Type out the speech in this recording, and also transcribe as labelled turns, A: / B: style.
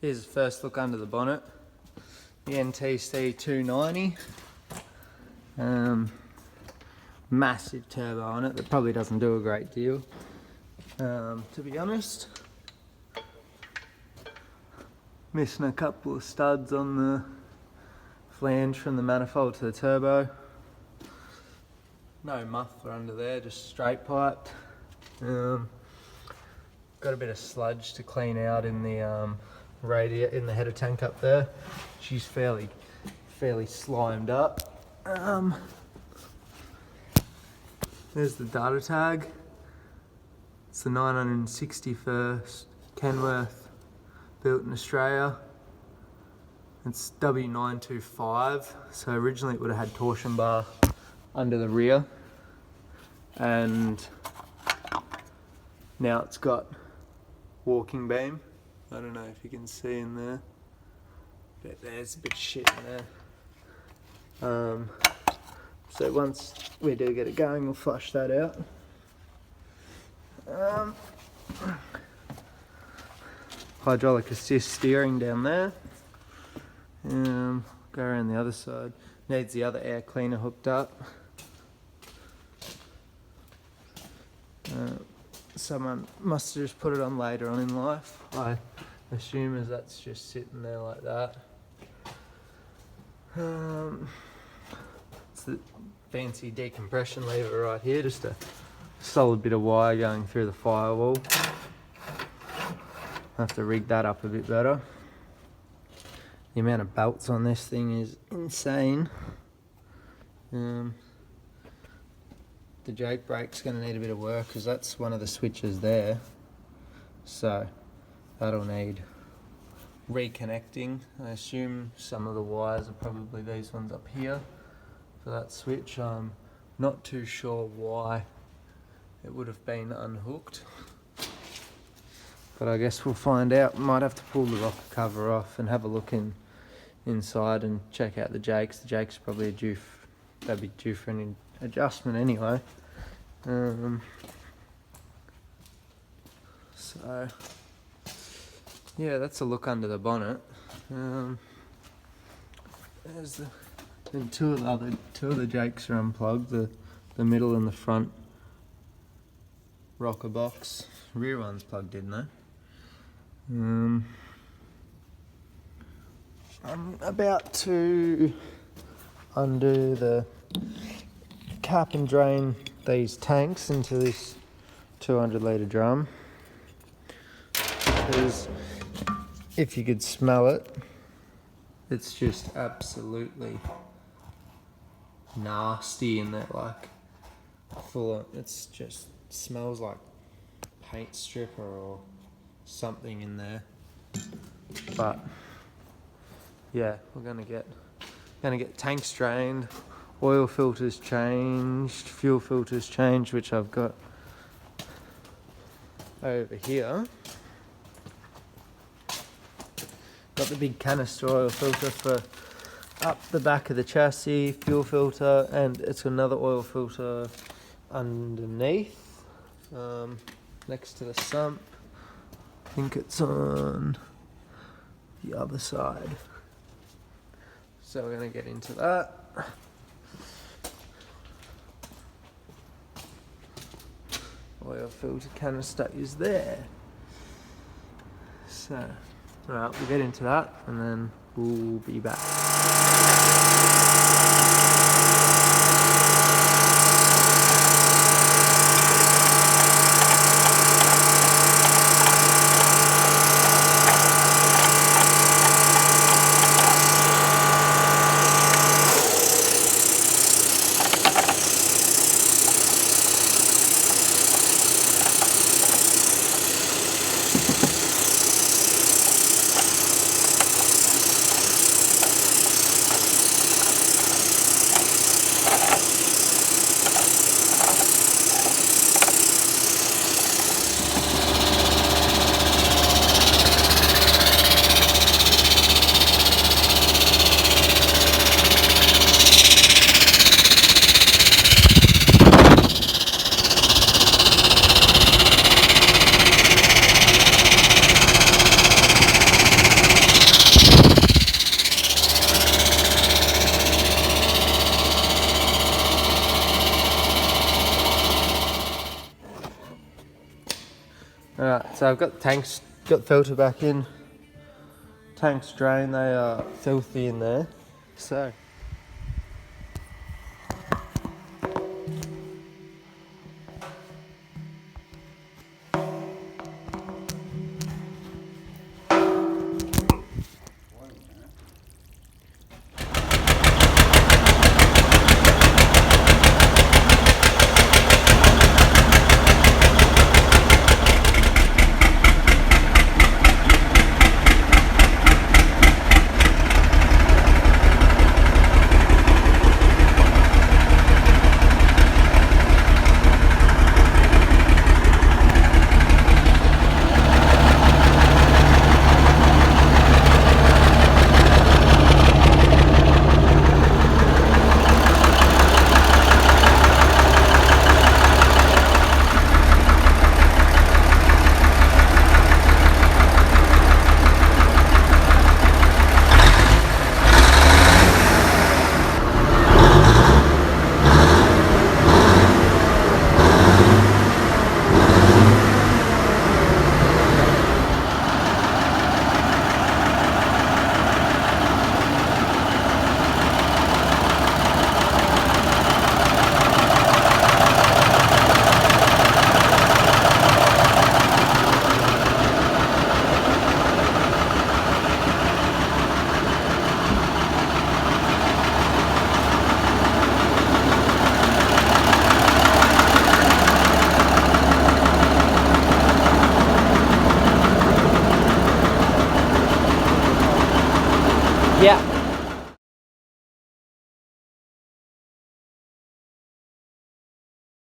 A: Here's the first look under the bonnet. The NTC 290. Massive turbo on it that probably doesn't do a great deal, to be honest. Missing a couple of studs on the flange from the manifold to the turbo. No muffler under there, just straight piped. Got a bit of sludge to clean out in the radiator, in the header tank up there. She's fairly slimed up. There's the data tag. It's the 961st Kenworth, built in Australia. It's W925, so originally it would have had torsion bar under the rear, and now it's got walking beam. I don't know if you can see in there, but there's a bit of shit in there. So once we do get it going, we'll flush that out. Hydraulic assist steering down there. Go around the other side. Needs the other air cleaner hooked up. Someone must have just put it on later on in life. I assume as that's just sitting there like that. It's the fancy decompression lever right here, just a solid bit of wire going through the firewall. I have to rig that up a bit better. The amount of belts on this thing is insane. The Jake brake's going to need a bit of work because that's one of the switches there. So that'll need reconnecting. I assume some of the wires are probably these ones up here for that switch. I'm not too sure why it would have been unhooked, but I guess we'll find out. Might have to pull the rocker cover off and have a look inside and check out the Jakes. The Jakes probably they'd be due for an adjustment anyway. So yeah, that's a look under the bonnet. There's and two of the Jakes are unplugged. The middle and the front rocker box. Rear one's plugged in though. I'm about to undo the cap and drain these tanks into this 200 litre drum, because if you could smell it, it's just absolutely nasty in there, like full of, it's just smells like paint stripper or something in there. But yeah, we're gonna get tanks drained, oil filters changed, fuel filters changed, which I've got over here. Got the big canister oil filter for up the back of the chassis, fuel filter, and it's another oil filter underneath, next to the sump. I think it's on the other side. So we're going to get into that. Oil filter canister is there. So, right, we'll get into that and then we'll be back. So I've got tanks, got filter back in. Tanks drain, they are filthy in there. So yeah.